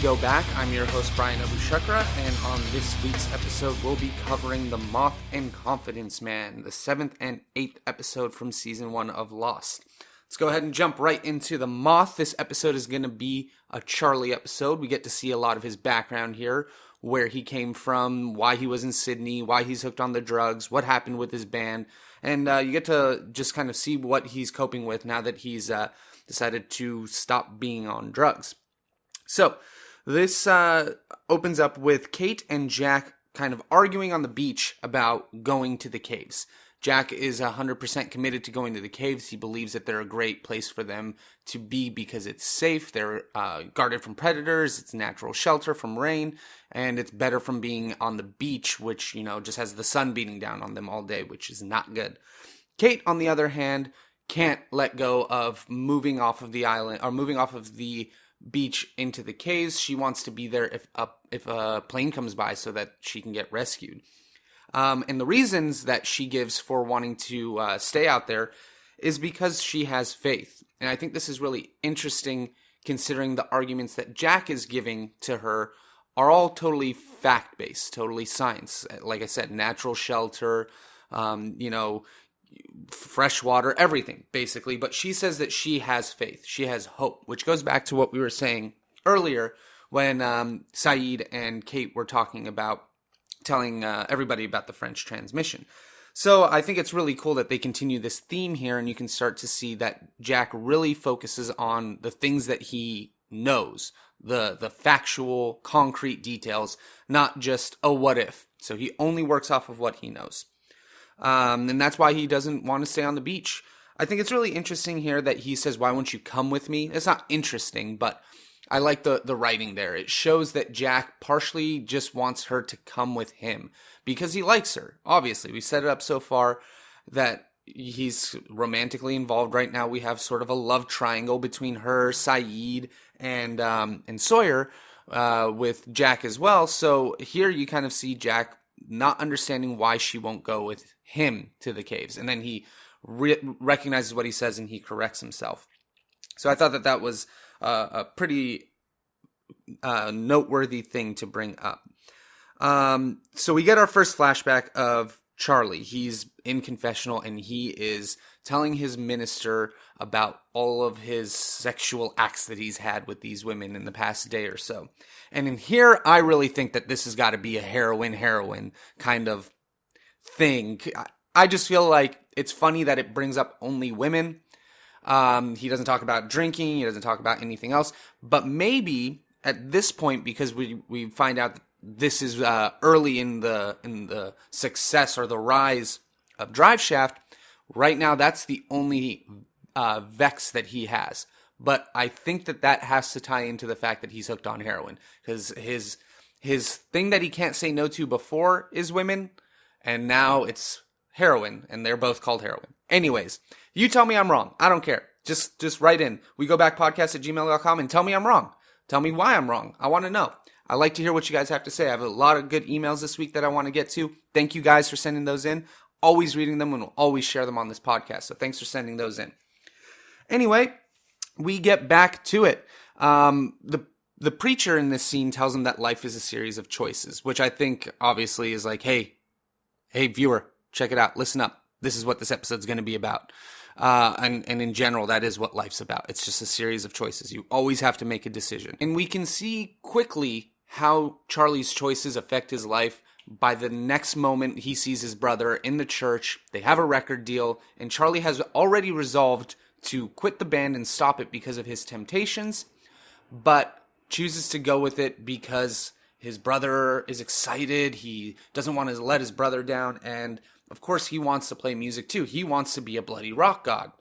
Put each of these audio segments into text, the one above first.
go back. I'm your host, Bryan Abou Chacra, and on this week's episode, we'll be covering the Moth and Confidence Man, the 7th and 8th episode from Season 1 of Lost. Let's go ahead and jump right into the Moth. This episode is going to be a Charlie episode. We get to see a lot of his background here, where he came from, why he was in Sydney, why he's hooked on the drugs, what happened with his band, and you get to just kind of see what he's coping with now that he's decided to stop being on drugs. So, this opens up with Kate and Jack kind of arguing on the beach about going to the caves. Jack is 100% committed to going to the caves. He believes that they're a great place for them to be because it's safe. They're guarded from predators. It's natural shelter from rain. And it's better from being on the beach, which, just has the sun beating down on them all day, which is not good. Kate, on the other hand, can't let go of moving off of the island, or moving off of the beach into the caves. She wants to be there if a plane comes by so that she can get rescued. And the reasons that she gives for wanting to stay out there is because she has faith. And I think this is really interesting considering the arguments that Jack is giving to her are all totally fact-based, totally science. Like I said, natural shelter, fresh water, everything, basically. But she says that she has faith. She has hope, which goes back to what we were saying earlier when Saeed and Kate were talking about telling everybody about the French transmission. So I think it's really cool that they continue this theme here, and you can start to see that Jack really focuses on the things that he knows, the factual, concrete details, not just a what if. So he only works off of what he knows. And that's why he doesn't want to stay on the beach. I think it's really interesting here that he says, "Why won't you come with me?" It's not interesting, but I like the writing there. It shows that Jack partially just wants her to come with him because he likes her. Obviously, we set it up so far that he's romantically involved right now. We have sort of a love triangle between her, Saeed, and Sawyer, with Jack as well. So here you kind of see Jack not understanding why she won't go with him to the caves. And then he recognizes what he says and he corrects himself. So I thought that was a pretty noteworthy thing to bring up. So we get our first flashback of Charlie. He's in confessional and he is telling his minister about all of his sexual acts that he's had with these women in the past day or so. And in here, I really think that this has got to be a heroin kind of thing. I just feel like it's funny that it brings up only women. He doesn't talk about drinking. He doesn't talk about anything else. But maybe at this point, because we find out that this is early in the success or the rise of Drive Shaft, right now that's the only vex that he has. But I think that has to tie into the fact that he's hooked on heroin. Because his thing that he can't say no to before is women, and now it's heroin, and they're both called heroin. Anyways, you tell me I'm wrong. I don't care. Just write in. WeGoBackPodcast@gmail.com and tell me I'm wrong. Tell me why I'm wrong. I want to know. I like to hear what you guys have to say. I have a lot of good emails this week that I want to get to. Thank you guys for sending those in. Always reading them and we'll always share them on this podcast. So thanks for sending those in. Anyway, we get back to it. The preacher in this scene tells him that life is a series of choices, which I think obviously is like, hey viewer, check it out. Listen up. This is what this episode's going to be about. And in general, that is what life's about. It's just a series of choices. You always have to make a decision. And we can see quickly how Charlie's choices affect his life. By the next moment, he sees his brother in the church. They have a record deal, and Charlie has already resolved to quit the band and stop it because of his temptations, but chooses to go with it because his brother is excited. He doesn't want to let his brother down, and of course, he wants to play music too. He wants to be a bloody rock god,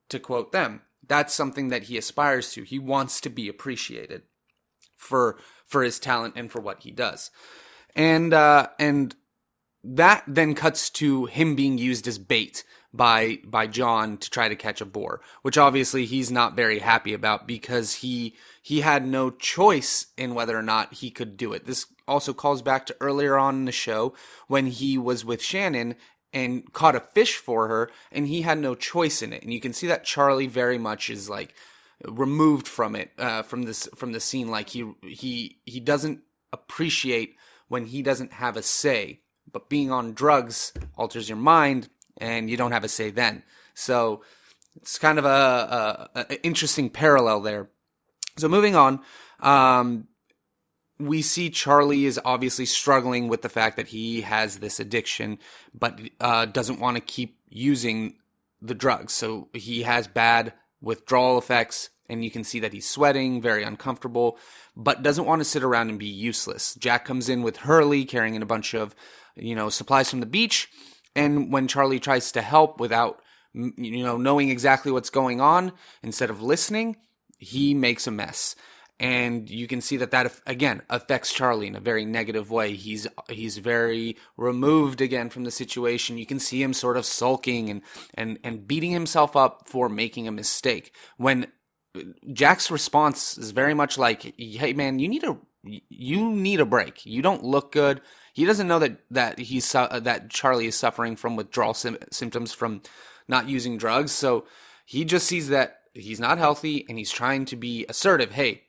to quote them. That's something that he aspires to. He wants to be appreciated for his talent and for what he does. And that then cuts to him being used as bait by John to try to catch a boar, which obviously he's not very happy about because he had no choice in whether or not he could do it. This also calls back to earlier on in the show when he was with Shannon and caught a fish for her, and he had no choice in it. And you can see that Charlie very much is like, removed from it, from the scene. Like he doesn't appreciate when he doesn't have a say, but being on drugs alters your mind and you don't have a say then. So it's kind of a interesting parallel there. So moving on, we see Charlie is obviously struggling with the fact that he has this addiction, but doesn't want to keep using the drugs. So he has bad withdrawal effects, and you can see that he's sweating, very uncomfortable, but doesn't want to sit around and be useless. Jack comes in with Hurley carrying in a bunch of, supplies from the beach, and when Charlie tries to help without, knowing exactly what's going on, instead of listening, he makes a mess. And you can see that again affects Charlie in a very negative way. He's very removed again from the situation. You can see him sort of sulking and beating himself up for making a mistake. When Jack's response is very much like, "Hey man, you need a break. You don't look good." He doesn't know that Charlie is suffering from withdrawal symptoms from not using drugs. So he just sees that he's not healthy and he's trying to be assertive. Hey,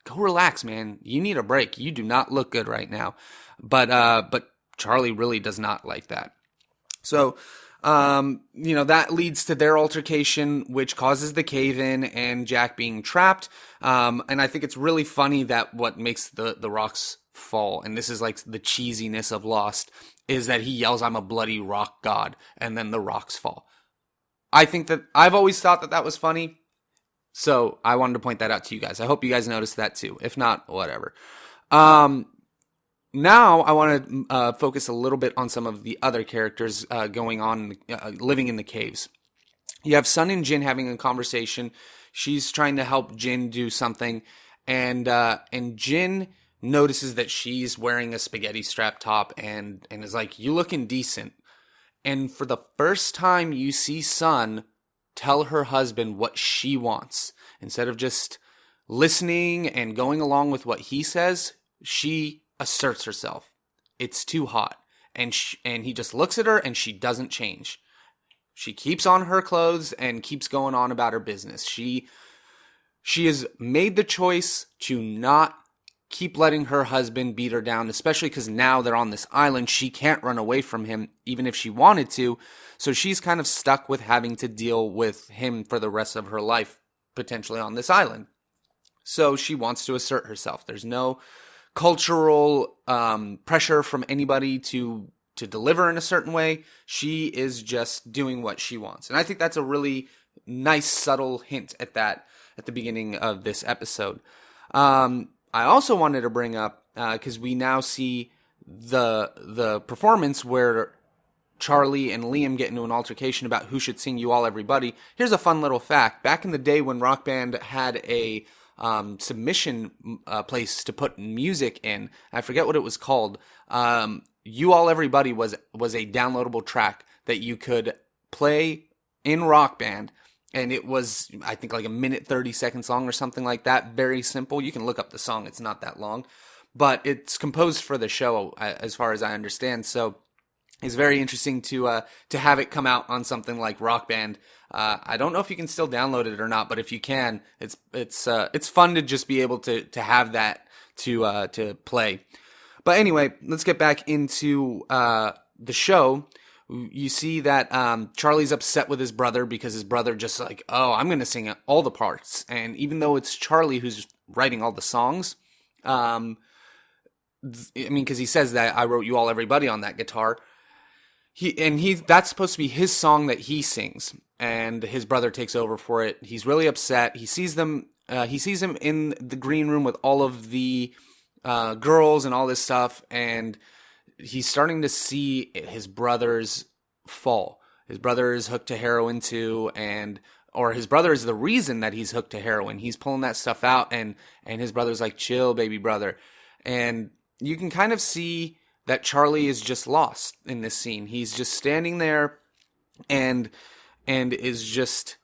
go relax, man. You need a break. You do not look good right now. But Charlie really does not like that. So, that leads to their altercation, which causes the cave-in and Jack being trapped. And I think it's really funny that what makes the rocks fall, and this is like the cheesiness of Lost, is that he yells, "I'm a bloody rock god," and then the rocks fall. I think that I've always thought that was funny. So I wanted to point that out to you guys. I hope you guys noticed that too. If not, whatever. Now I want to focus a little bit on some of the other characters going on, living in the caves. You have Sun and Jin having a conversation. She's trying to help Jin do something, and Jin notices that she's wearing a spaghetti strap top and is like, "You look indecent." And for the first time, you see Sun tell her husband what she wants. Instead of just listening and going along with what he says, she asserts herself. It's too hot. And he just looks at her and she doesn't change. She keeps on her clothes and keeps going on about her business. She has made the choice to not keep letting her husband beat her down, especially because now they're on this island. She can't run away from him, even if she wanted to. So she's kind of stuck with having to deal with him for the rest of her life, potentially on this island. So she wants to assert herself. There's no cultural pressure from anybody to deliver in a certain way. She is just doing what she wants. And I think that's a really nice, subtle hint at that at the beginning of this episode. I also wanted to bring up, because we now see the performance where Charlie and Liam get into an altercation about who should sing You All Everybody. Here's a fun little fact. Back in the day when Rock Band had a submission place to put music in, I forget what it was called, You All Everybody was a downloadable track that you could play in Rock Band. And it was, I think, like a minute, 30 seconds long or something like that. Very simple. You can look up the song. It's not that long. But it's composed for the show, as far as I understand. So it's very interesting to have it come out on something like Rock Band. I don't know if you can still download it or not, but if you can, it's fun to just be able to have that to play. But anyway, let's get back into the show. You see that Charlie's upset with his brother because his brother just like, "Oh, I'm going to sing all the parts." And even though it's Charlie who's writing all the songs, because he says that I wrote You All Everybody on that guitar. That's supposed to be his song that he sings, and his brother takes over for it. He's really upset. He sees him in the green room with all of the girls and all this stuff, and he's starting to see his brother's fall. His brother is hooked to heroin too, or his brother is the reason that he's hooked to heroin. He's pulling that stuff out, and his brother's like, "Chill, baby brother." And you can kind of see that Charlie is just lost in this scene. He's just standing there and is just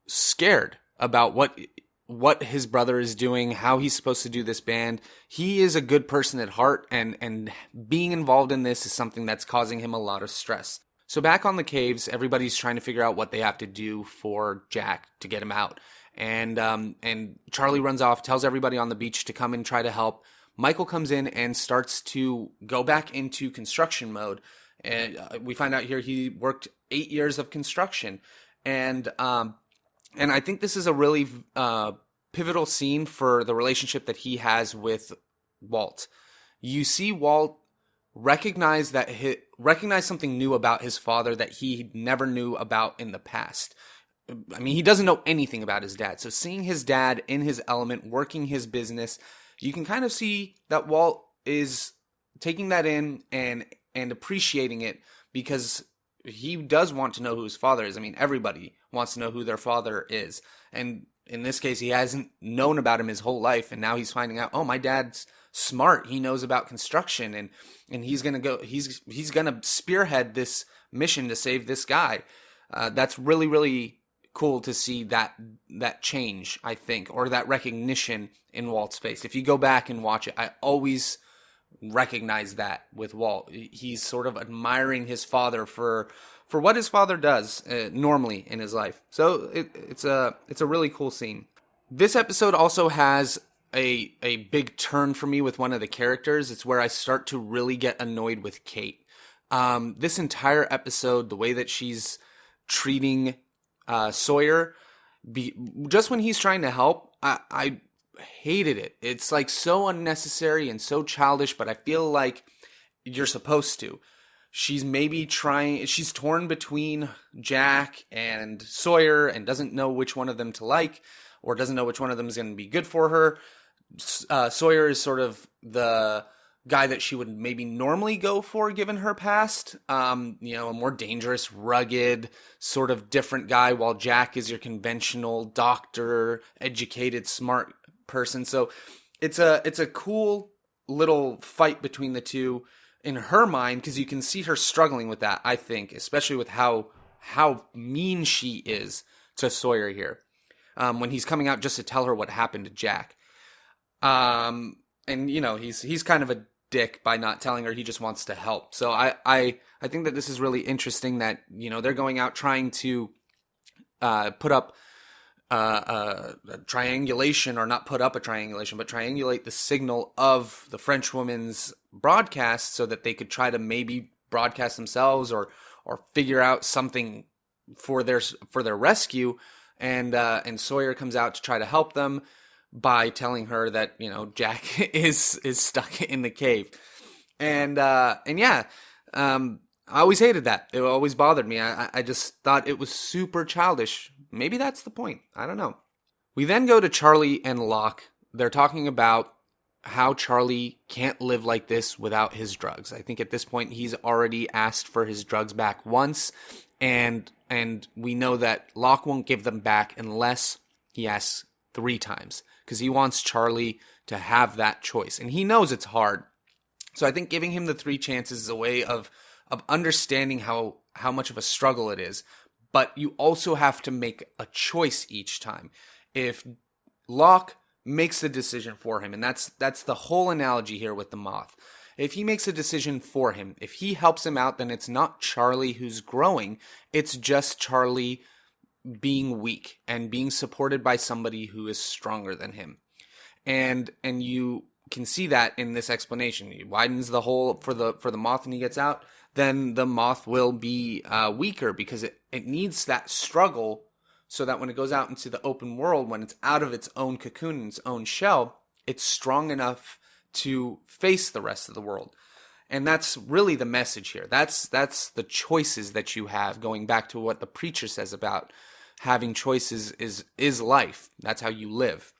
scared about what his brother is doing, how he's supposed to do this band. He is a good person at heart, and being involved in this is something that's causing him a lot of stress. So back on the caves, everybody's trying to figure out what they have to do for Jack to get him out. and Charlie runs off, tells everybody on the beach to come and try to help. Michael comes in and starts to go back into construction mode. And we find out here he worked 8 years of construction. And I think this is a really pivotal scene for the relationship that he has with Walt. You see Walt recognize something new about his father that he never knew about in the past. I mean, he doesn't know anything about his dad. So seeing his dad in his element, working his business, you can kind of see that Walt is taking that in and appreciating it, because he does want to know who his father is. I mean, everybody wants to know who their father is. And in this case, he hasn't known about him his whole life. And now he's finding out, oh, my dad's smart. He knows about construction, and he's going to spearhead this mission to save this guy. That's really, really cool to see that change, I think, or that recognition in Walt's face. If you go back and watch it, I always recognize that with Walt. He's sort of admiring his father for what his father does normally in his life. So it's a really cool scene. This episode also has a big turn for me with one of the characters. It's where I start to really get annoyed with Kate. This entire episode, the way that she's treating Sawyer, just when he's trying to help, I hated it. It's like so unnecessary and so childish, but I feel like you're supposed to. She's torn between Jack and Sawyer and doesn't know which one of them to like, or doesn't know which one of them is going to be good for her. Sawyer is sort of the guy that she would maybe normally go for given her past, a more dangerous, rugged, sort of different guy, while Jack is your conventional doctor, educated, smart person. So it's a cool little fight between the two in her mind, because you can see her struggling with that, I think, especially with how mean she is to Sawyer here, when he's coming out just to tell her what happened to Jack. And he's kind of a dick by not telling her. He just wants to help. So I think that this is really interesting that, they're going out trying to put up a triangulation, or not put up a triangulation, but triangulate the signal of the French woman's broadcast so that they could try to maybe broadcast themselves or figure out something for their rescue. And Sawyer comes out to try to help them by telling her that, Jack is stuck in the cave. I always hated that. It always bothered me. I just thought it was super childish. Maybe that's the point. I don't know. We then go to Charlie and Locke. They're talking about how Charlie can't live like this without his drugs. I think at this point he's already asked for his drugs back once, and we know that Locke won't give them back unless he asks 3 times, because he wants Charlie to have that choice. And he knows it's hard. So I think giving him the 3 chances is a way of understanding how much of a struggle it is. But you also have to make a choice each time. If Locke makes the decision for him, and that's the whole analogy here with the Moth. If he makes a decision for him, if he helps him out, then it's not Charlie who's growing. It's just Charlie being weak and being supported by somebody who is stronger than him. And you can see that in this explanation. He widens the hole for the Moth and he gets out. Then the Moth will be weaker, because it needs that struggle so that when it goes out into the open world, when it's out of its own cocoon, its own shell, it's strong enough to face the rest of the world. And that's really the message here. That's the choices that you have, going back to what the preacher says about having choices is life. That's how you live.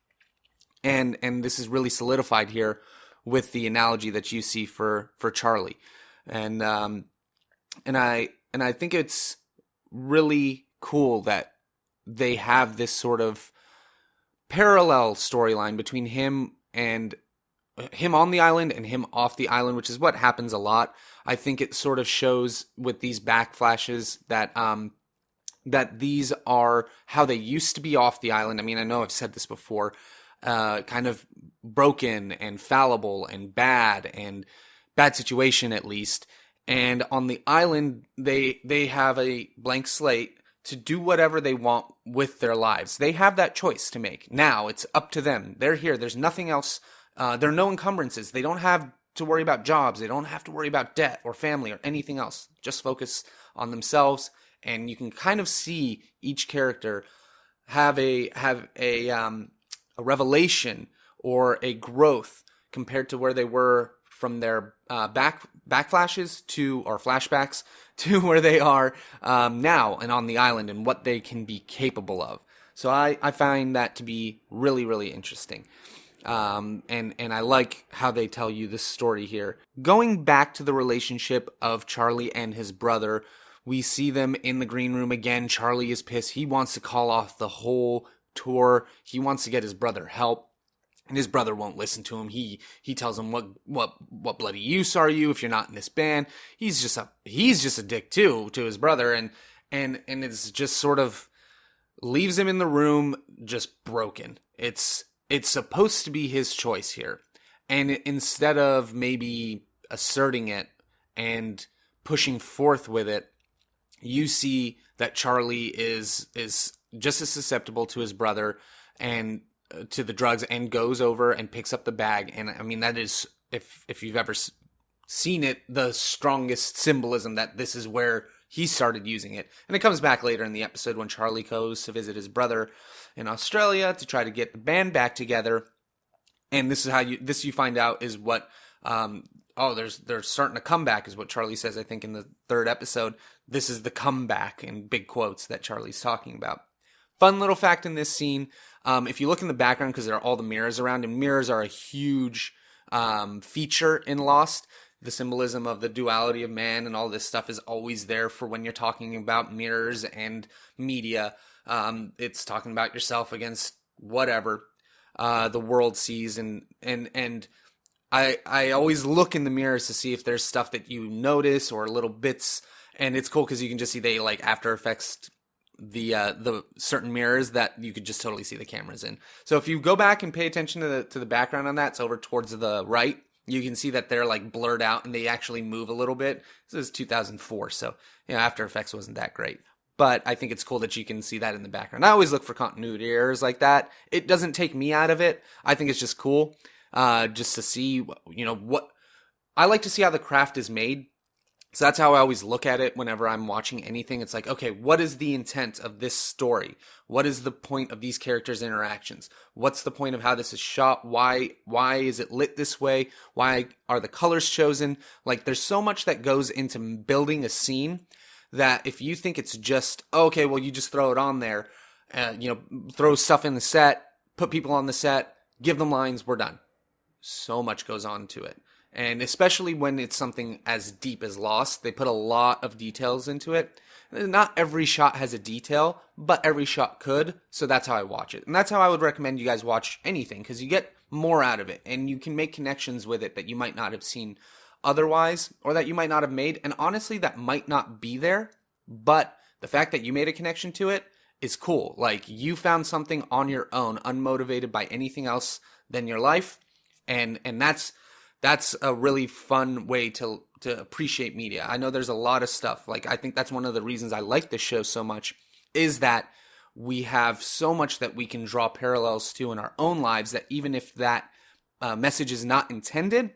And this is really solidified here with the analogy that you see for Charlie. And I think it's really cool that they have this sort of parallel storyline between him on the island and him off the island, which is what happens a lot. I think it sort of shows with these backflashes that that these are how they used to be off the island. I mean, I know I've said this before, kind of broken and fallible and bad situation at least. And on the island, they have a blank slate to do whatever they want with their lives. They have that choice to make. Now it's up to them. They're here. There's nothing else. There are no encumbrances. They don't have to worry about jobs. They don't have to worry about debt or family or anything else. Just focus on themselves. And you can kind of see each character have a revelation or a growth compared to where they were from their backflashes to, or flashbacks, to where they are now and on the island and what they can be capable of. So I find that to be really, really interesting. And I like how they tell you this story here. Going back to the relationship of Charlie and his brother, we see them in the green room again. Charlie is pissed. He wants to call off the whole tour. He wants to get his brother help. And his brother won't listen to him. He tells him, what bloody use are you if you're not in this band? He's just a dick too to his brother, and it's just sort of leaves him in the room just broken. It's supposed to be his choice here, and instead of maybe asserting it and pushing forth with it, you see that Charlie is just as susceptible to his brother and to the drugs, and goes over and picks up the bag. And I mean, that is, if you've ever seen it, the strongest symbolism that this is where he started using it. And it comes back later in the episode when Charlie goes to visit his brother in Australia to try to get the band back together. And this is how you find out is what, they're starting to come back, is what Charlie says, I think, in the third episode. This is the comeback, in big quotes, that Charlie's talking about. Fun little fact in this scene, if you look in the background, because there are all the mirrors around, and mirrors are a huge feature in Lost. The symbolism of the duality of man and all this stuff is always there for when you're talking about mirrors and media. It's talking about yourself against whatever the world sees, and I always look in the mirrors to see if there's stuff that you notice or little bits, and it's cool because you can just see they like After Effects the certain mirrors that you could just totally see the cameras in. So if you go back and pay attention to the background on that, it's over towards the right, you can see that they're like blurred out and they actually move a little bit. This is 2004, so After Effects wasn't that great. But I think it's cool that you can see that in the background. I always look for continuity errors like that. It doesn't take me out of it. I think it's just cool just to see, what... I like to see how the craft is made. So that's how I always look at it whenever I'm watching anything. It's like, okay, what is the intent of this story? What is the point of these characters' interactions? What's the point of how this is shot? Why is it lit this way? Why are the colors chosen? Like, there's so much that goes into building a scene that if you think it's just, okay, well, you just throw it on there, throw stuff in the set, put people on the set, give them lines, we're done. So much goes on to it. And especially when it's something as deep as Lost, they put a lot of details into it. Not every shot has a detail, but every shot could. So that's how I watch it. And that's how I would recommend you guys watch anything, because you get more out of it. And you can make connections with it that you might not have seen otherwise, or that you might not have made. And honestly, that might not be there. But the fact that you made a connection to it is cool. Like, you found something on your own, unmotivated by anything else than your life. And that's a really fun way to appreciate media. I know there's a lot of stuff. Like, I think that's one of the reasons I like this show so much, is that we have so much that we can draw parallels to in our own lives, that even if that message is not intended,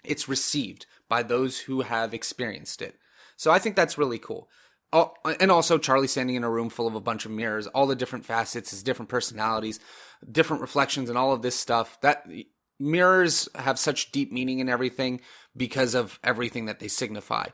it's received by those who have experienced it. So I think that's really cool. Oh, and also Charlie standing in a room full of a bunch of mirrors, all the different facets, his different personalities, different reflections, and all of this stuff. That mirrors have such deep meaning in everything because of everything that they signify.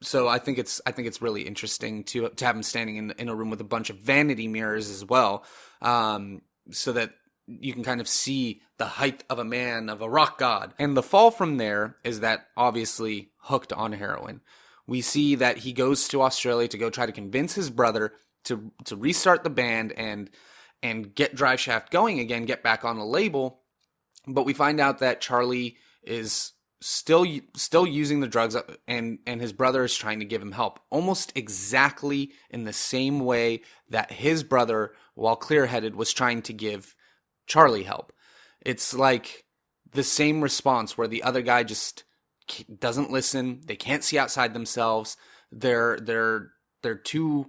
So I think it's really interesting to have him standing in a room with a bunch of vanity mirrors as well, so that you can kind of see the height of a man, of a rock god. And the fall from there is that obviously hooked on heroin. We see that he goes to Australia to go try to convince his brother to restart the band and get Drive Shaft going again, get back on the label. But we find out that Charlie is still using the drugs, and his brother is trying to give him help, almost exactly in the same way that his brother, while clear-headed, was trying to give Charlie help. It's like the same response where the other guy just doesn't listen. They can't see outside themselves. They're too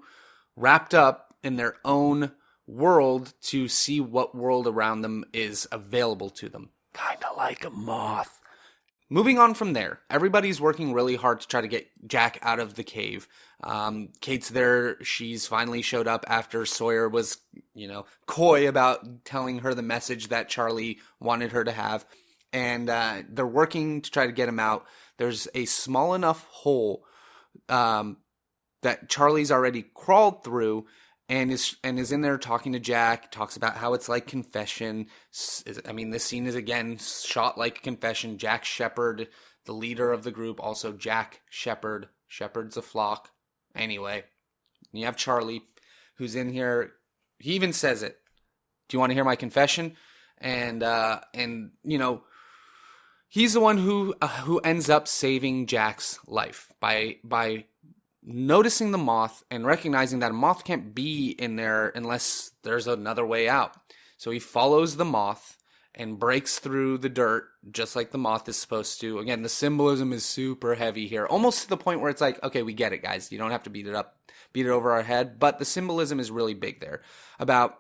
wrapped up in their own world to see what world around them is available to them. Kind of like a moth. Moving on from there, everybody's working really hard to try to get Jack out of the cave. Kate's there. She's finally showed up after Sawyer was, coy about telling her the message that Charlie wanted her to have. And they're working to try to get him out. There's a small enough hole that Charlie's already crawled through, and is in there talking to Jack, talks about how it's like confession. I mean, this scene is, again, shot like confession. Jack Shepherd, the leader of the group, also Jack Shepherd, shepherds a flock. Anyway, you have Charlie, who's in here. He even says it. Do you want to hear my confession? And he's the one who ends up saving Jack's life by noticing the moth and recognizing that a moth can't be in there unless there's another way out. So he follows the moth and breaks through the dirt just like the moth is supposed to. Again, the symbolism is super heavy here, almost to the point where it's like, okay, we get it, guys. You don't have to beat it over our head, but the symbolism is really big there about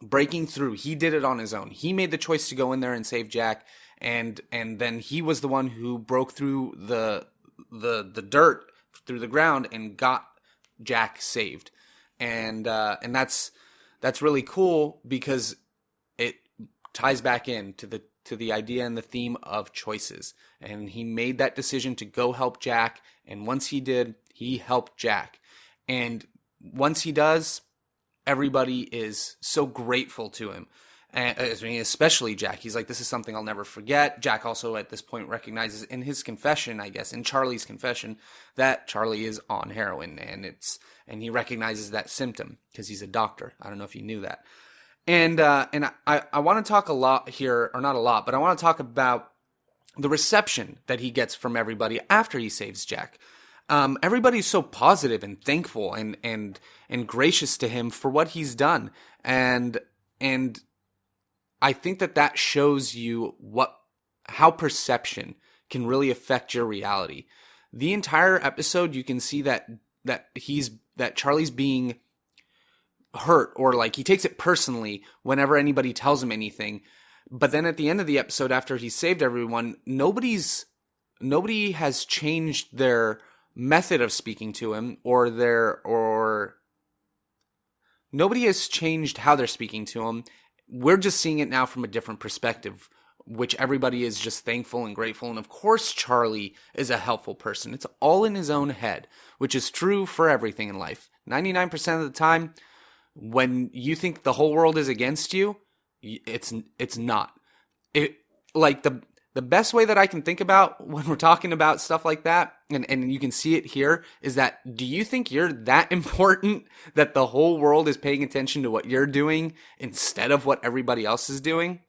breaking through. He did it on his own. He made the choice to go in there and save Jack, and then he was the one who broke through the dirt through the ground and got Jack saved. And that's really cool because it ties back in to the idea and the theme of choices. And he made that decision to go help Jack, and once he did, he helped Jack. And once he does, everybody is so grateful to him. And, especially Jack. He's like, this is something I'll never forget. Jack also at this point recognizes in his confession, I guess, in Charlie's confession, that Charlie is on heroin, and he recognizes that symptom because he's a doctor. I don't know if you knew that. And I want to talk a lot here, or not a lot, but I want to talk about the reception that he gets from everybody after he saves Jack. Everybody's so positive and thankful and gracious to him for what he's done, and I think that shows you how perception can really affect your reality. The entire episode, you can see that Charlie's being hurt, or like he takes it personally whenever anybody tells him anything. But then at the end of the episode, after he saved everyone, nobody has changed their method of speaking to him, or nobody has changed how they're speaking to him. We're just seeing it now from a different perspective, which everybody is just thankful and grateful. And of course, Charlie is a helpful person. It's all in his own head, which is true for everything in life. 99% of the time, when you think the whole world is against you, it's not. The best way that I can think about when we're talking about stuff like that, and you can see it here, is that, do you think you're that important that the whole world is paying attention to what you're doing instead of what everybody else is doing?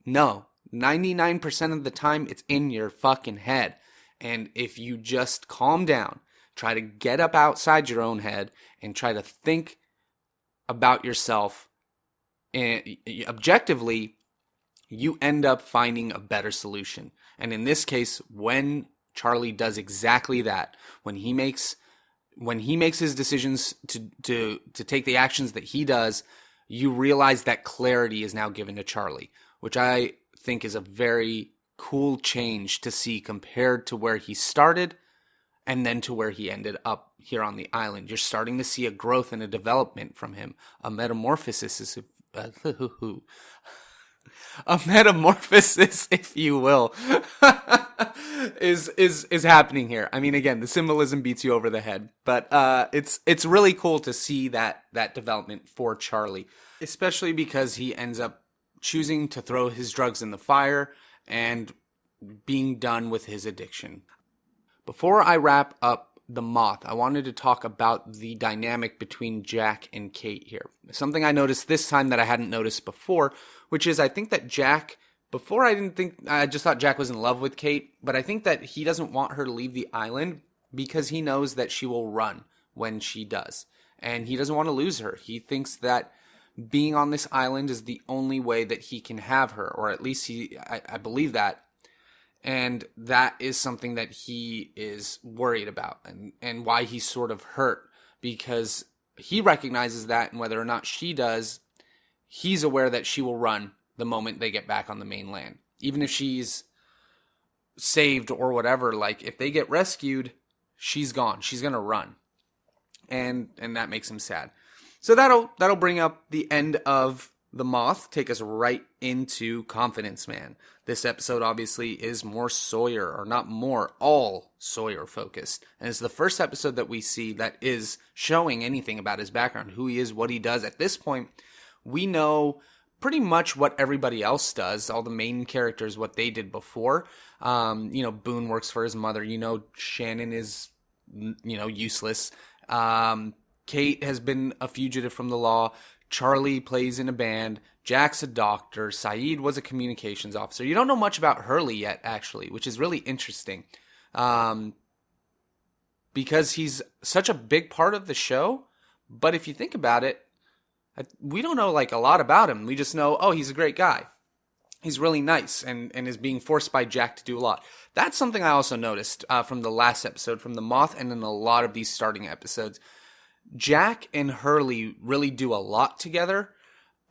No. 99% of the time, it's in your fucking head. And if you just calm down, try to get up outside your own head, and try to think about yourself objectively, you end up finding a better solution. And in this case, when Charlie does exactly that, when he makes his decisions to take the actions that he does, you realize that clarity is now given to Charlie, which I think is a very cool change to see compared to where he started and then to where he ended up here on the island. You're starting to see a growth and a development from him, a metamorphosis, if you will, is happening here. I mean, again, the symbolism beats you over the head, but it's really cool to see that development for Charlie, especially because he ends up choosing to throw his drugs in the fire and being done with his addiction. Before I wrap up the Moth, I wanted to talk about the dynamic between Jack and Kate here. Something I noticed this time that I hadn't noticed before, which is I think that Jack, before I just thought Jack was in love with Kate, but I think that he doesn't want her to leave the island because he knows that she will run when she does. And he doesn't want to lose her. He thinks that being on this island is the only way that he can have her, or at least I believe that. And that is something that he is worried about, and why he's sort of hurt, because he recognizes that, and whether or not she does, he's aware that she will run the moment they get back on the mainland. Even if she's saved or whatever, like if they get rescued, she's gone. She's going to run. And that makes him sad. So that'll bring up the end of the Moth, take us right into Confidence Man. This episode obviously is more Sawyer, or not more, all Sawyer focused. And it's the first episode that we see that is showing anything about his background, who he is, what he does. At this point, we know pretty much what everybody else does, all the main characters, what they did before. Boone works for his mother. Shannon is, useless. Kate has been a fugitive from the law. Charlie plays in a band. Jack's a doctor. Saeed was a communications officer. You don't know much about Hurley yet, actually, which is really interesting. Because he's such a big part of the show. But if you think about it, we don't know a lot about him. We just know, he's a great guy. He's really nice and is being forced by Jack to do a lot. That's something I also noticed from the last episode, from the Moth, and in a lot of these starting episodes. Jack and Hurley really do a lot together,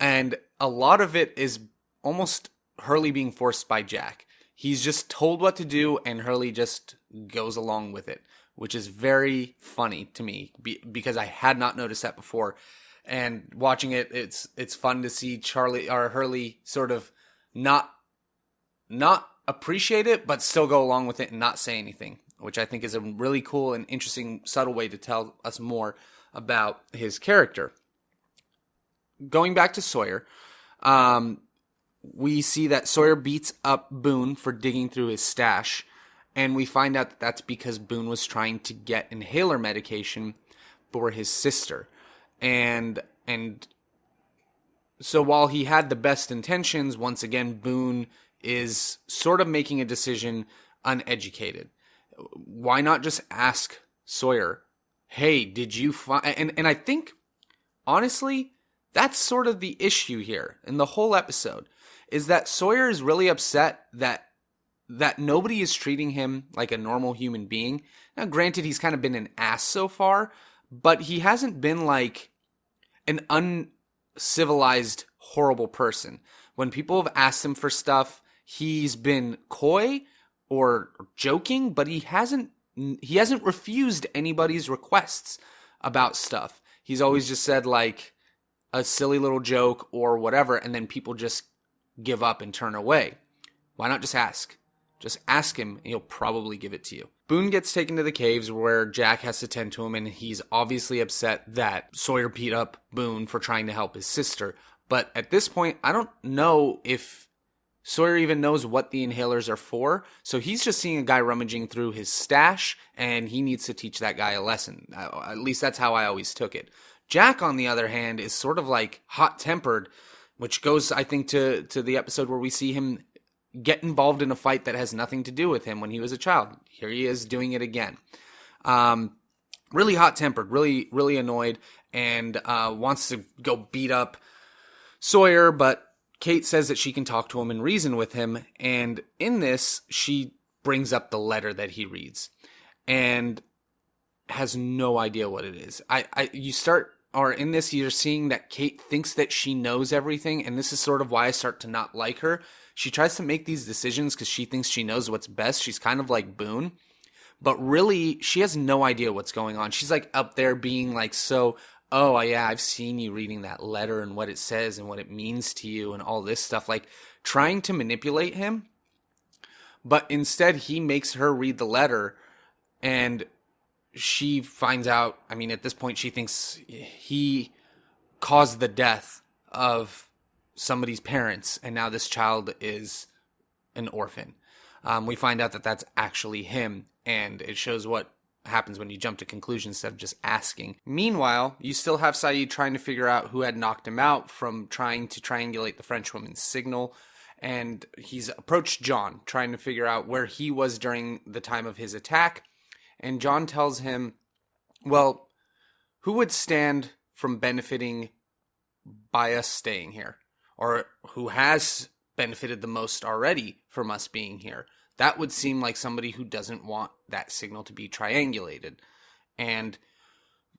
and a lot of it is almost Hurley being forced by Jack. He's just told what to do, and Hurley just goes along with it, which is very funny to me because I had not noticed that before. And watching it, it's fun to see Charlie or Hurley sort of not appreciate it, but still go along with it and not say anything, which I think is a really cool and interesting, subtle way to tell us more about his character. Going back to Sawyer, we see that Sawyer beats up Boone for digging through his stash, and we find out that that's because Boone was trying to get inhaler medication for his sister. And so while he had the best intentions, once again, Boone is sort of making a decision uneducated. Why not just ask Sawyer, hey, did you find... And I think, honestly, that's sort of the issue here in the whole episode, is that Sawyer is really upset that nobody is treating him like a normal human being. Now, granted, he's kind of been an ass so far, but he hasn't been like an uncivilized, horrible person. When people have asked him for stuff, he's been coy or joking, but he hasn't refused anybody's requests about stuff. He's always just said like a silly little joke or whatever, and then people just give up and turn away. Why not just ask? Just ask him, and he'll probably give it to you. Boone gets taken to the caves where Jack has to tend to him, and he's obviously upset that Sawyer beat up Boone for trying to help his sister. But at this point, I don't know if Sawyer even knows what the inhalers are for, so he's just seeing a guy rummaging through his stash, and he needs to teach that guy a lesson. At least that's how I always took it. Jack, on the other hand, is sort of like hot-tempered, which goes, I think, to the episode where we see him get involved in a fight that has nothing to do with him when he was a child. Here he is doing it again. Really hot-tempered, really, really annoyed, and wants to go beat up Sawyer, but Kate says that she can talk to him and reason with him, and in this, she brings up the letter that he reads, and has no idea what it is. In this, you're seeing that Kate thinks that she knows everything, and this is sort of why I start to not like her. She tries to make these decisions because she thinks she knows what's best. She's kind of like Boone, but really, she has no idea what's going on. She's like up there being like, oh yeah, I've seen you reading that letter and what it says and what it means to you and all this stuff, like trying to manipulate him. But instead, he makes her read the letter, and she finds out, at this point, she thinks he caused the death of somebody's parents, and now this child is an orphan. We find out that that's actually him, and it shows what happens when you jump to conclusions instead of just asking. Meanwhile, you still have Saeed trying to figure out who had knocked him out from trying to triangulate the Frenchwoman's signal, and he's approached John, trying to figure out where he was during the time of his attack. And John tells him, well, who would stand from benefiting by us staying here? Or who has benefited the most already from us being here? That would seem like somebody who doesn't want that signal to be triangulated. And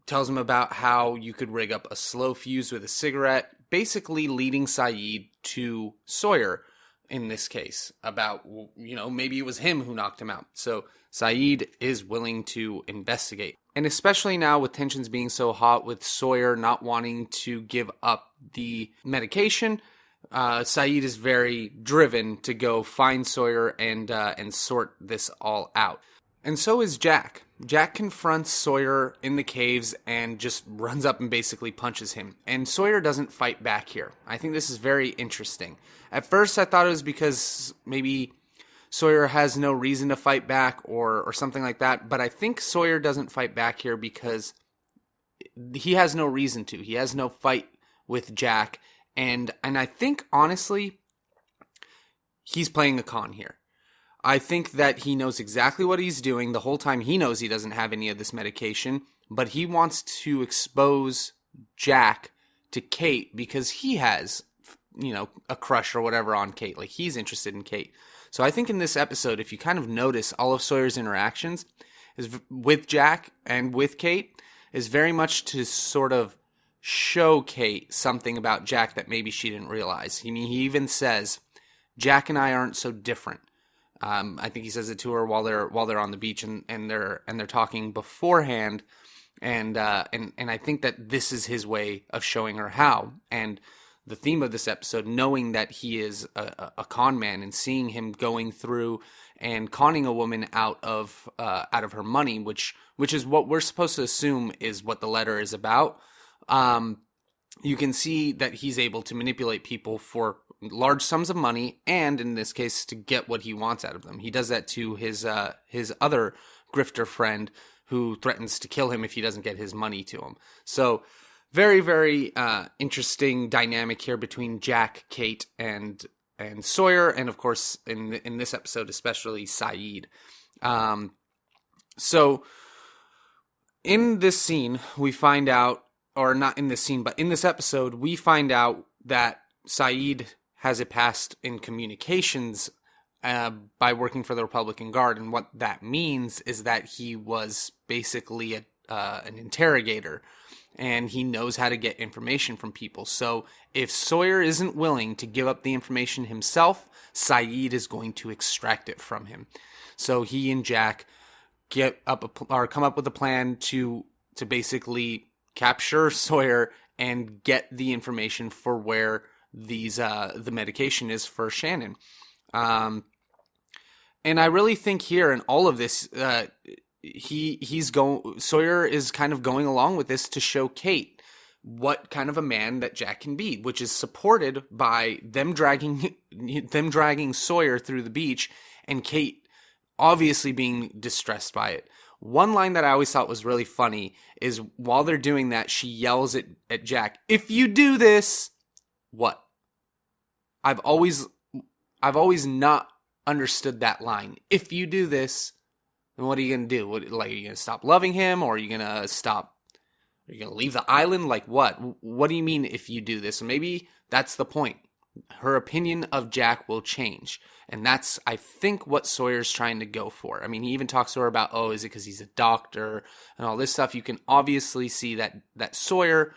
tells him about how you could rig up a slow fuse with a cigarette, basically leading Saeed to Sawyer in this case about, maybe it was him who knocked him out. So Saeed is willing to investigate. And especially now with tensions being so hot, with Sawyer not wanting to give up the medication, Saeed is very driven to go find Sawyer and sort this all out. And so is Jack. Jack confronts Sawyer in the caves and just runs up and basically punches him. And Sawyer doesn't fight back here. I think this is very interesting. At first I thought it was because maybe Sawyer has no reason to fight back or something like that. But I think Sawyer doesn't fight back here because he has no reason to. He has no fight with Jack. And I think, honestly, he's playing a con here. I think that he knows exactly what he's doing. The whole time he knows he doesn't have any of this medication, but he wants to expose Jack to Kate because he has, a crush or whatever on Kate. Like, he's interested in Kate. So I think in this episode, if you kind of notice all of Sawyer's interactions is with Jack and with Kate is very much to sort of show Kate something about Jack that maybe she didn't realize. I mean, he even says, Jack and I aren't so different. I think he says it to her while they're on the beach and they're talking beforehand, and I think that this is his way of showing her how. And the theme of this episode, knowing that he is a con man and seeing him going through and conning a woman out of her money, which is what we're supposed to assume is what the letter is about. You can see that he's able to manipulate people for large sums of money, and in this case, to get what he wants out of them. He does that to his other grifter friend, who threatens to kill him if he doesn't get his money to him. So, very, very interesting dynamic here between Jack, Kate, and Sawyer, and of course, in this episode, especially Saeed. So, in this scene, we find out, or not in this scene, but in this episode, we find out that Saeed has a past in communications by working for the Republican Guard. And what that means is that he was basically an interrogator, and he knows how to get information from people. So if Sawyer isn't willing to give up the information himself, Saeed is going to extract it from him. So he and Jack come up with a plan to basically capture Sawyer and get the information for where the medication is for Shannon. And I really think here in all of this, Sawyer is kind of going along with this to show Kate what kind of a man that Jack can be, which is supported by them dragging Sawyer through the beach, and Kate obviously being distressed by it. One line that I always thought was really funny is while they're doing that, she yells at Jack, "If you do this," what? I've always not understood that line. If you do this, then what are you going to do? Are you going to stop loving him, or are you going to leave the island? Like what? What do you mean if you do this? And maybe that's the point. Her opinion of Jack will change. And that's, I think, what Sawyer's trying to go for. I mean, he even talks to her about, is it because he's a doctor and all this stuff. You can obviously see that Sawyer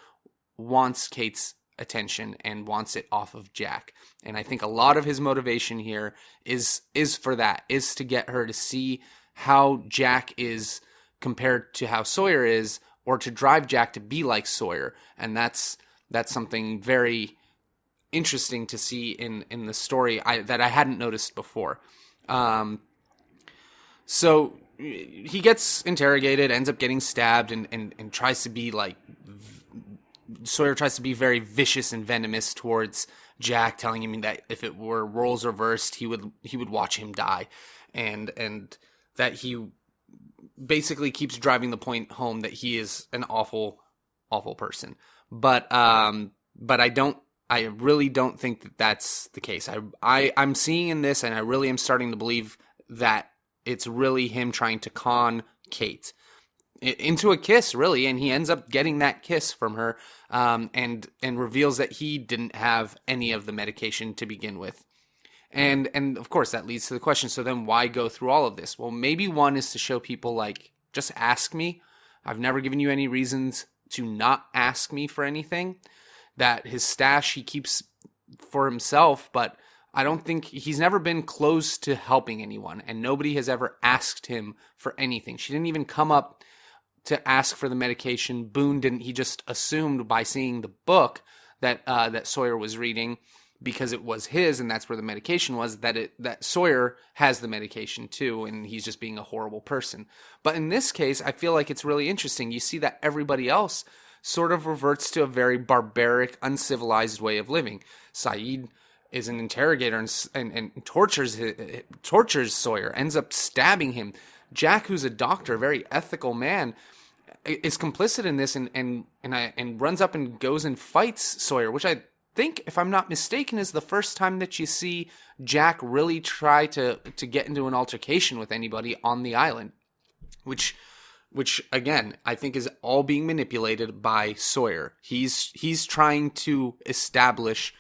wants Kate's attention and wants it off of Jack. And I think a lot of his motivation here is for that, is to get her to see how Jack is compared to how Sawyer is, or to drive Jack to be like Sawyer. And that's something very interesting to see in the story that I hadn't noticed before. So he gets interrogated, ends up getting stabbed, and tries to be like, Sawyer tries to be very vicious and venomous towards Jack, telling him that if it were roles reversed, he would watch him die, and that he basically keeps driving the point home that he is an awful, awful person. But I really don't think that that's the case. I'm seeing in this, and I really am starting to believe that it's really him trying to con Kate into a kiss, really, and he ends up getting that kiss from her, and reveals that he didn't have any of the medication to begin with. And of course, that leads to the question, so then why go through all of this? Well, maybe one is to show people, like, just ask me. I've never given you any reasons to not ask me for anything. That his stash he keeps for himself, but I don't think he's never been close to helping anyone, and nobody has ever asked him for anything. She didn't even come up to ask for the medication. Boone didn't. He just assumed by seeing the book that Sawyer was reading, because it was his and that's where the medication was, that Sawyer has the medication too, and he's just being a horrible person. But in this case, I feel like it's really interesting. You see that everybody else sort of reverts to a very barbaric, uncivilized way of living. Saeed is an interrogator and tortures Sawyer, ends up stabbing him. Jack, who's a doctor, a very ethical man, is complicit in this and runs up and goes and fights Sawyer, which I think, if I'm not mistaken, is the first time that you see Jack really try to get into an altercation with anybody on the island, which again, I think is all being manipulated by Sawyer. He's trying to establish,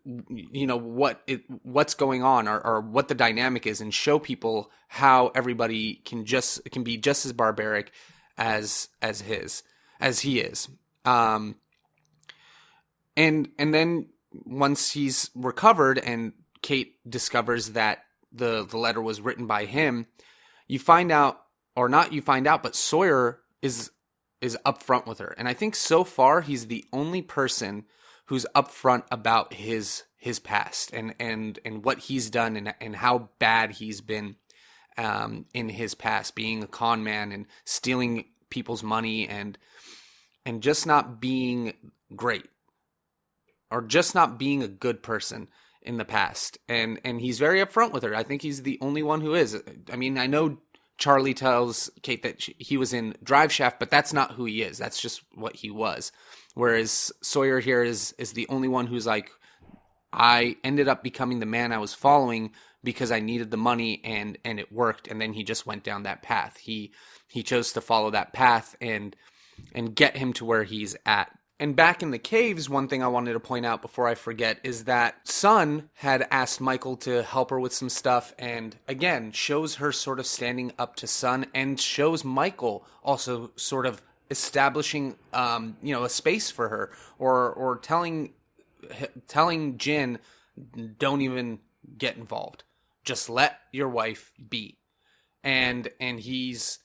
you know, what's going on or what the dynamic is, and show people how everybody can be just as barbaric as he is. And then once he's recovered and Kate discovers that the letter was written by him, but Sawyer is upfront with her. And I think so far he's the only person who's upfront about his past and what he's done and how bad he's been in his past, being a con man and stealing people's money and just not being great, or just not being a good person in the past. And he's very upfront with her. I think he's the only one who is. I mean, I know Charlie tells Kate that he was in Drive Shaft, but that's not who he is. That's just what he was. Whereas Sawyer here is the only one who's like, I ended up becoming the man I was following because I needed the money and it worked. And then he just went down that path. He chose to follow that path and get him to where he's at. And back in the caves, one thing I wanted to point out before I forget is that Sun had asked Michael to help her with some stuff, and again, shows her sort of standing up to Sun, and shows Michael also sort of establishing, a space for her, or telling Jin, don't even get involved. Just let your wife be. And he's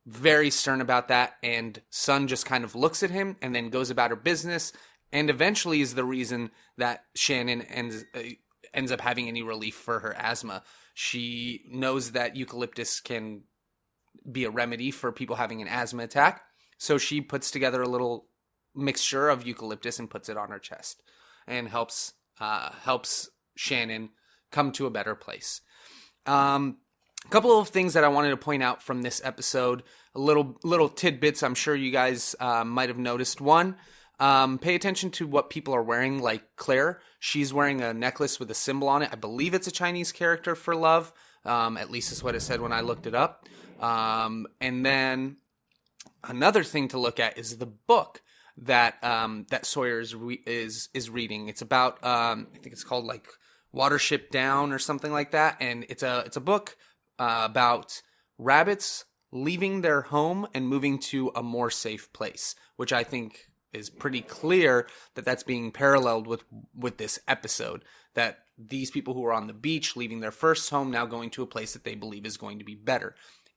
very stern about that, and Sun just kind of looks at him and then goes about her business, and eventually is the reason that Shannon ends up having any relief for her asthma. She knows that eucalyptus can be a remedy for people having an asthma attack, so she puts together a little mixture of eucalyptus and puts it on her chest, and helps Shannon come to a better place. A couple of things that I wanted to point out from this episode, a little tidbits I'm sure you guys might have noticed. One, pay attention to what people are wearing, like Claire. She's wearing a necklace with a symbol on it. I believe it's a Chinese character for love. At least is what it said when I looked it up. And then another thing to look at is the book that Sawyer is reading. It's about I think it's called like Watership Down or something like that, and it's a book about rabbits leaving their home and moving to a more safe place, which I think is pretty clear that that's being paralleled with this episode, that these people who are on the beach leaving their first home now going to a place that they believe is going to be better.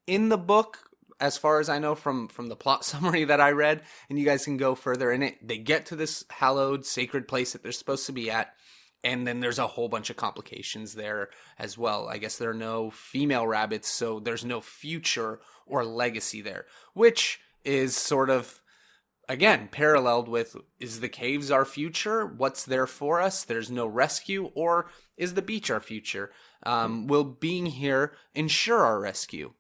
In the book, as far as I know from the plot summary that I read, and you guys can go further in it, they get to this hallowed, sacred place that they're supposed to be at, and then there's a whole bunch of complications there as well. I guess there are no female rabbits, so there's no future or legacy there, which is sort of, again, paralleled with, is the caves our future? What's there for us? There's no rescue, or is the beach our future? Will being here ensure our rescue?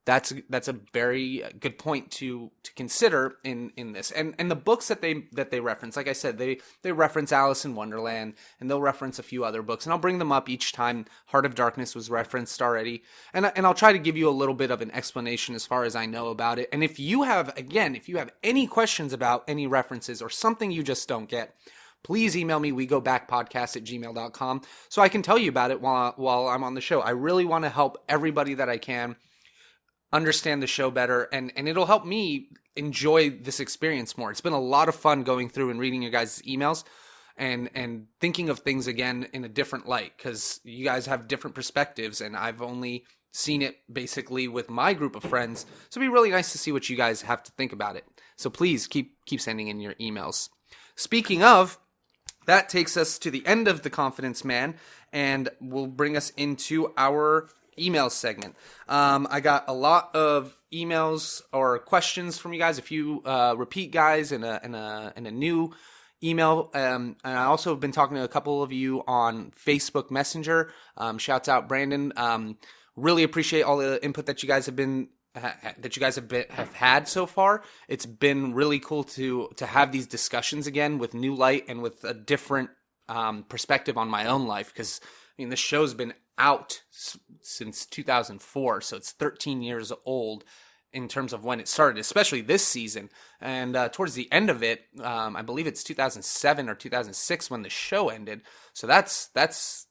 That's a very good point to consider in this. And the books that they reference, like I said, they reference Alice in Wonderland, and they'll reference a few other books, and I'll bring them up each time. Heart of Darkness was referenced already, and I'll try to give you a little bit of an explanation as far as I know about it. And if you have any questions about any references or something you just don't get, please email me, wegobackpodcast@gmail.com, so I can tell you about it while I'm on the show. I really want to help everybody that I can understand the show better, and it'll help me enjoy this experience more. It's been a lot of fun going through and reading your guys' emails and thinking of things again in a different light, because you guys have different perspectives, and I've only seen it basically with my group of friends. So it'd be really nice to see what you guys have to think about it. So please keep sending in your emails. Speaking of, that takes us to the end of the Confidence Man, and will bring us into our email segment. I got a lot of emails or questions from you guys, a few repeat guys and a new email. And I also have been talking to a couple of you on Facebook Messenger. Shouts out Brandon. Really appreciate all the input that you guys have had so far. It's been really cool to have these discussions again with new light and with a different perspective on my own life, because I mean, this show's been out since 2004, so it's 13 years old in terms of when it started, especially this season. And towards the end of it, I believe it's 2007 or 2006 when the show ended. So that's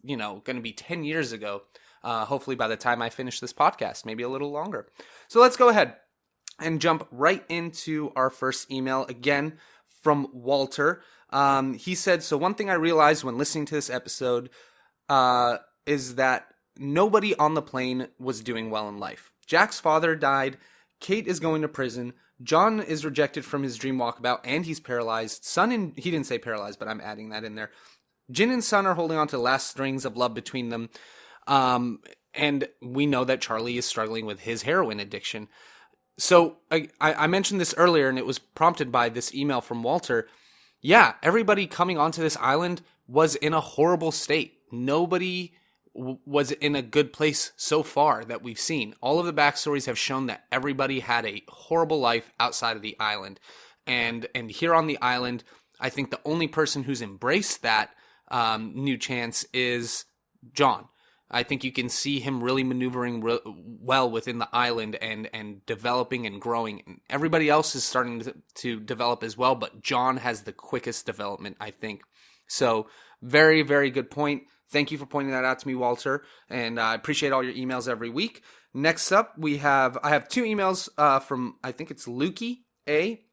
going to be 10 years ago. Hopefully by the time I finish this podcast, maybe a little longer. So let's go ahead and jump right into our first email, again from Walter. He said, so one thing I realized when listening to this episode is that nobody on the plane was doing well in life. Jack's father died. Kate is going to prison. John is rejected from his dream walkabout, and he's paralyzed. He didn't say paralyzed, but I'm adding that in there. Jin and Sun are holding on to the last strings of love between them. And we know that Charlie is struggling with his heroin addiction. So I mentioned this earlier, and it was prompted by this email from Walter. Yeah, everybody coming onto this island was in a horrible state. Nobody was in a good place so far that we've seen. All of the backstories have shown that everybody had a horrible life outside of the island. And here on the island, I think the only person who's embraced that new chance is John. I think you can see him really maneuvering well within the island and developing and growing. Everybody else is starting to develop as well, but John has the quickest development, I think. So very, very good point. Thank you for pointing that out to me, Walter, and I appreciate all your emails every week. Next up, I have two emails from, I think it's Lukey A.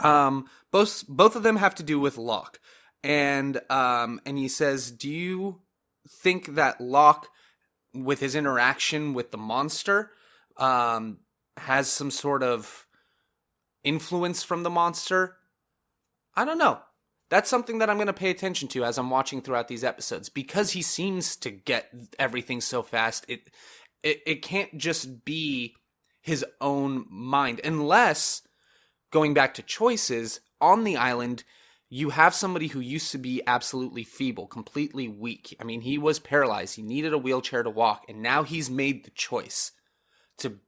Both of them have to do with Locke, and he says, do you think that Locke, with his interaction with the monster, has some sort of influence from the monster? I don't know. That's something that I'm going to pay attention to as I'm watching throughout these episodes, because he seems to get everything so fast. It can't just be his own mind, unless, going back to choices, on the island, you have somebody who used to be absolutely feeble, completely weak. I mean, he was paralyzed. He needed a wheelchair to walk, and now he's made the choice to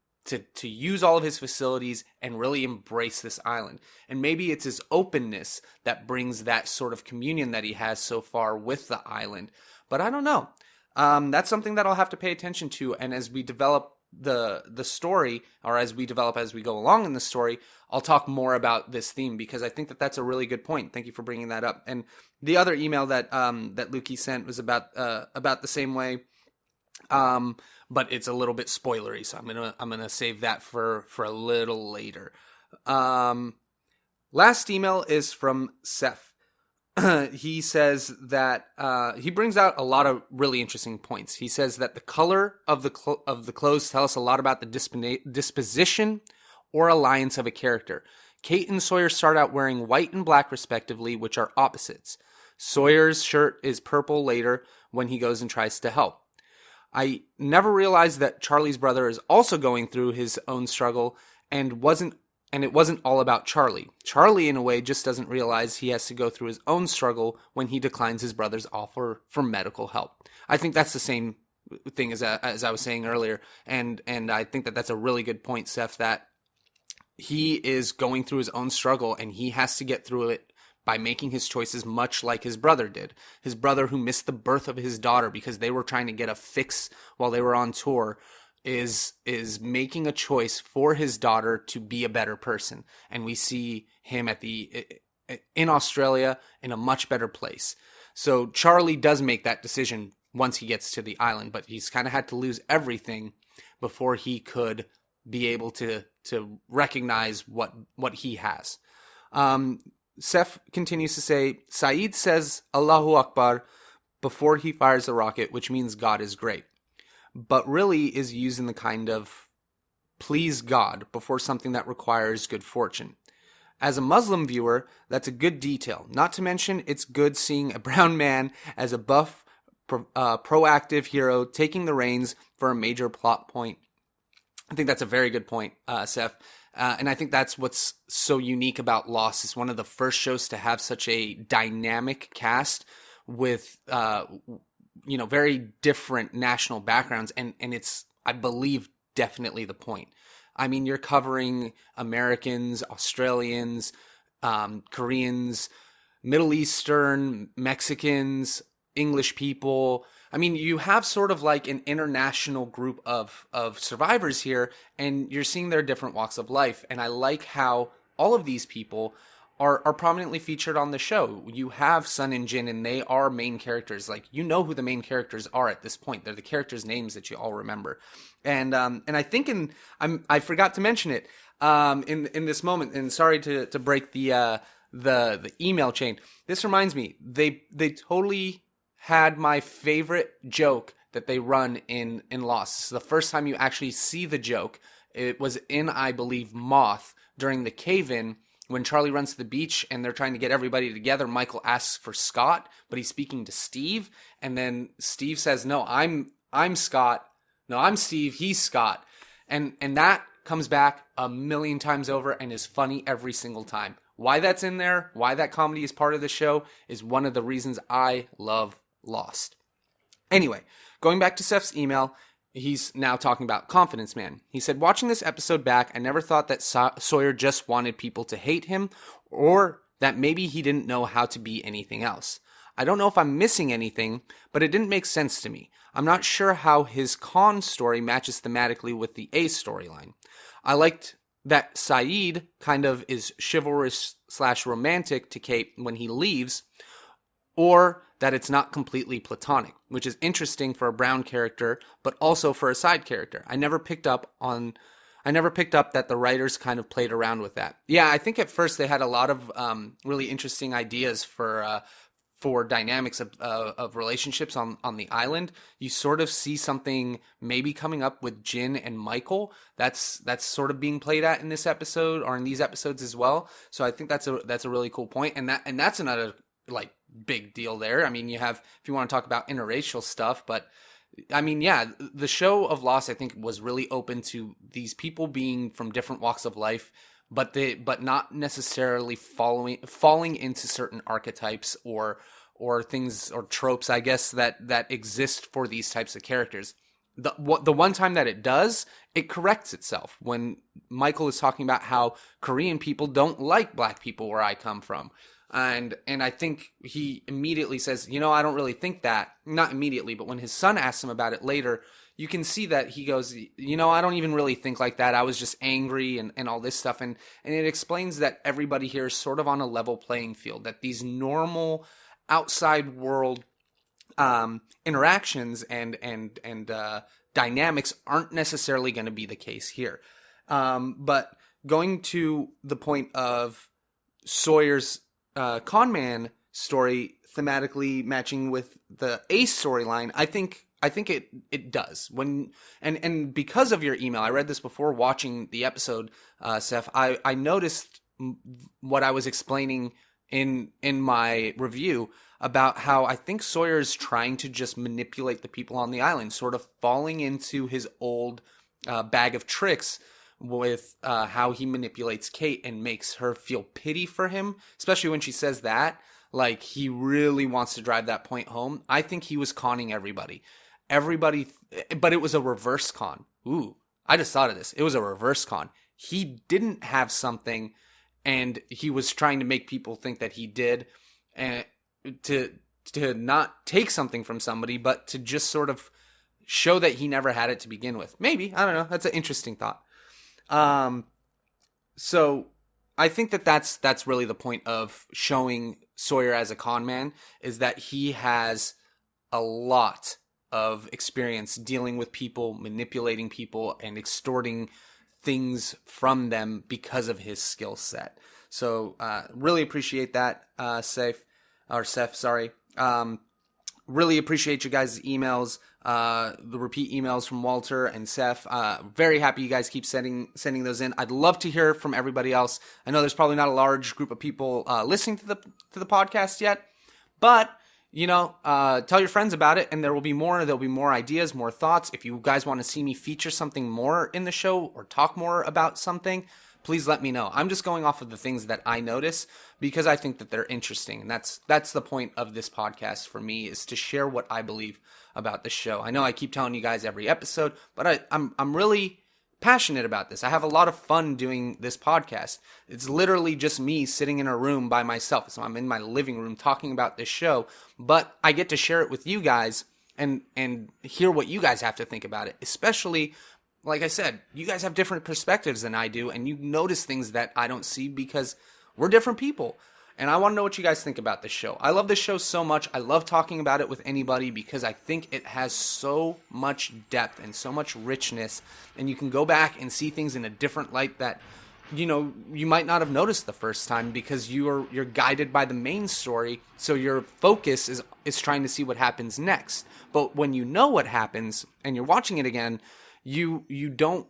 use all of his facilities and really embrace this island. And maybe it's his openness that brings that sort of communion that he has so far with the island. But I don't know. That's something that I'll have to pay attention to. And as we develop the story, or as we go along in the story, I'll talk more about this theme, because I think that that's a really good point. Thank you for bringing that up. And the other email that Lukey sent was about the same way. But it's a little bit spoilery, so I'm gonna save that for a little later. Last email is from Seth. He says that he brings out a lot of really interesting points. He says that the color of the clothes tell us a lot about the disposition or alliance of a character. Kate and Sawyer start out wearing white and black respectively, which are opposites. Sawyer's shirt is purple later when he goes and tries to help. I never realized that Charlie's brother is also going through his own struggle, and it wasn't all about Charlie. Charlie, in a way, just doesn't realize he has to go through his own struggle when he declines his brother's offer for medical help. I think that's the same thing as I was saying earlier, and I think that that's a really good point, Seth, that he is going through his own struggle, and he has to get through it by making his choices much like his brother did. His brother, who missed the birth of his daughter because they were trying to get a fix while they were on tour, is making a choice for his daughter to be a better person. And we see him in Australia in a much better place. So Charlie does make that decision once he gets to the island, but he's kind of had to lose everything before he could be able to recognize what he has. Seth continues to say, Saeed says Allahu Akbar before he fires the rocket, which means God is great, but really is using the kind of please God before something that requires good fortune. As a Muslim viewer, that's a good detail. Not to mention, it's good seeing a brown man as a buff, proactive hero taking the reins for a major plot point. I think that's a very good point, Seth. And I think that's what's so unique about Lost. It's one of the first shows to have such a dynamic cast with, very different national backgrounds. And it's, I believe, definitely the point. I mean, you're covering Americans, Australians, Koreans, Middle Eastern, Mexicans, English people. I mean, you have sort of like an international group of survivors here, and you're seeing their different walks of life. And I like how all of these people are prominently featured on the show. You have Sun and Jin, and they are main characters. Like, you know who the main characters are at this point. They're the characters' names that you all remember. And I think I forgot to mention it in this moment. And sorry to break the email chain. This reminds me, they totally had my favorite joke that they run in Lost. This is the first time you actually see the joke. It was in, I believe, Moth during the cave-in. When Charlie runs to the beach and they're trying to get everybody together, Michael asks for Scott, but he's speaking to Steve. And then Steve says, no, I'm Scott. No, I'm Steve. He's Scott. And that comes back a million times over and is funny every single time. Why that's in there, why that comedy is part of the show, is one of the reasons I love Lost. Anyway, going back to Seth's email, he's now talking about Confidence Man. He said, watching this episode back, I never thought that Sawyer just wanted people to hate him, or that maybe he didn't know how to be anything else. I don't know if I'm missing anything, but it didn't make sense to me. I'm not sure how his con story matches thematically with the A storyline. I liked that Saeed kind of is chivalrous/romantic to Kate when he leaves, or that it's not completely platonic, which is interesting for a Brown character, but also for a side character. I never picked up that the writers kind of played around with that. Yeah, I think at first they had a lot of really interesting ideas for dynamics of relationships on the island. You sort of see something maybe coming up with Jin and Michael. That's sort of being played at in this episode, or in these episodes as well. So I think that's a really cool point, and that's another like big deal there. I mean, you have, if you want to talk about interracial stuff, but I mean, yeah, the show of Lost, I think, was really open to these people being from different walks of life, but not necessarily falling into certain archetypes or things or tropes, I guess, that exist for these types of characters. The one time that it does, it corrects itself when Michael is talking about how Korean people don't like black people where I come from. And I think he immediately says, I don't really think that. Not immediately, but when his son asks him about it later, you can see that he goes, I don't even really think like that. I was just angry and all this stuff. And it explains that everybody here is sort of on a level playing field, that these normal outside world interactions and dynamics aren't necessarily going to be the case here. But going to the point of Sawyer's con man story thematically matching with the Ace storyline, I think it does. And because of your email, I read this before watching the episode, Seth. I noticed what I was explaining in my review about how I think Sawyer's trying to just manipulate the people on the island, sort of falling into his old bag of tricks with how he manipulates Kate and makes her feel pity for him, especially when she says that. Like, he really wants to drive that point home. I think he was conning everybody, but it was a reverse con. Ooh, I just thought of this. It was a reverse con. He didn't have something, and he was trying to make people think that he did, and to not take something from somebody, but to just sort of show that he never had it to begin with. Maybe, I don't know. That's an interesting thought. So I think that's really the point of showing Sawyer as a con man, is that he has a lot of experience dealing with people, manipulating people, and extorting things from them because of his skill set. So really appreciate that, Seth, sorry. Really appreciate you guys' emails, the repeat emails from Walter and Seth. Very happy you guys keep sending those in. I'd love to hear from everybody else. I know there's probably not a large group of people listening to the podcast yet, but tell your friends about it, and there will be more. There'll be more ideas, more thoughts. If you guys want to see me feature something more in the show or talk more about something, please let me know. I'm just going off of the things that I notice because I think that they're interesting. And that's the point of this podcast for me, is to share what I believe about the show. I know I keep telling you guys every episode, but I'm really passionate about this. I have a lot of fun doing this podcast. It's literally just me sitting in a room by myself. So I'm in my living room talking about this show, but I get to share it with you guys and hear what you guys have to think about it. Especially, like I said, you guys have different perspectives than I do, and you notice things that I don't see because we're different people. And I want to know what you guys think about this show. I love this show so much. I love talking about it with anybody because I think it has so much depth and so much richness. And you can go back and see things in a different light that, you might not have noticed the first time because you're guided by the main story. So your focus is trying to see what happens next. But when you know what happens and you're watching it again, you don't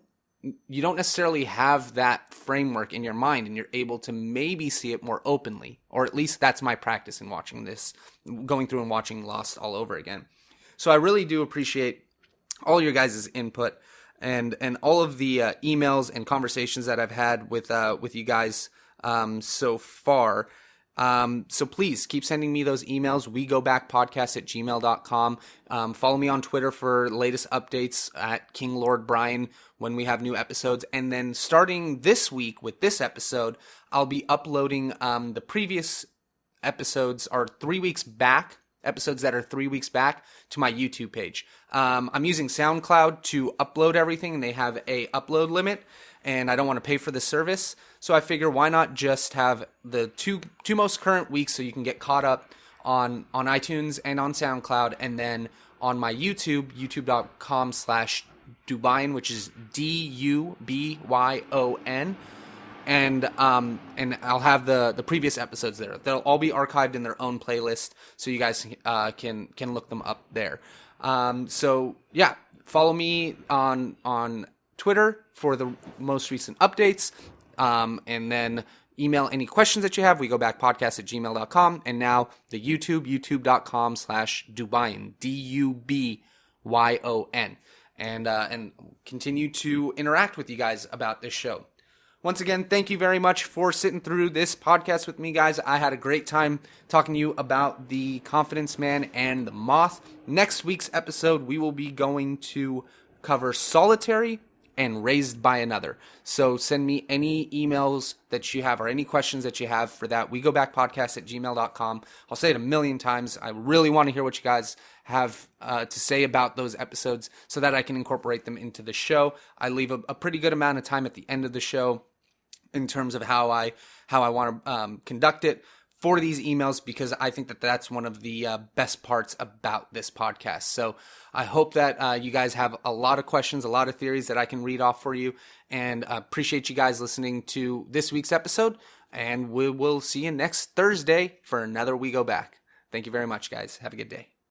necessarily have that framework in your mind, and you're able to maybe see it more openly, or at least that's my practice in watching this, going through and watching Lost all over again. So I really do appreciate all your guys' input and all of the emails and conversations that I've had with you guys so far. So please keep sending me those emails. WeGoBackPodcast@gmail.com. Follow me on Twitter for latest updates at King Lord Bryan when we have new episodes. And then starting this week with this episode, I'll be uploading the previous episodes are 3 weeks back, episodes that are 3 weeks back, to my YouTube page. I'm using SoundCloud to upload everything, and they have a upload limit, and I don't want to pay for the service. So I figure, why not just have the two most current weeks so you can get caught up on iTunes and on SoundCloud, and then on my YouTube, youtube.com/Dubyon, which is DUBYON. And I'll have the previous episodes there. They'll all be archived in their own playlist, so you guys can look them up there. So yeah, follow me on Twitter for the most recent updates, and then email any questions that you have. We go back podcast@gmail.com, and now the youtube.com/Dubyon, DUBYON, and continue to interact with you guys about this show. Once again, thank you very much for sitting through this podcast with me, guys. I had a great time talking to you about the Confidence Man and the Moth. Next week's episode, we will be going to cover Solitary and Raised by Another. So send me any emails that you have or any questions that you have for that. We go back podcast@gmail.com. I'll say it a million times. I really want to hear what you guys have to say about those episodes so that I can incorporate them into the show. I leave a pretty good amount of time at the end of the show in terms of how I want to conduct it for these emails, because I think that that's one of the best parts about this podcast. So I hope that you guys have a lot of questions, a lot of theories that I can read off for you, and appreciate you guys listening to this week's episode, and we will see you next Thursday for another We Go Back. Thank you very much, guys. Have a good day.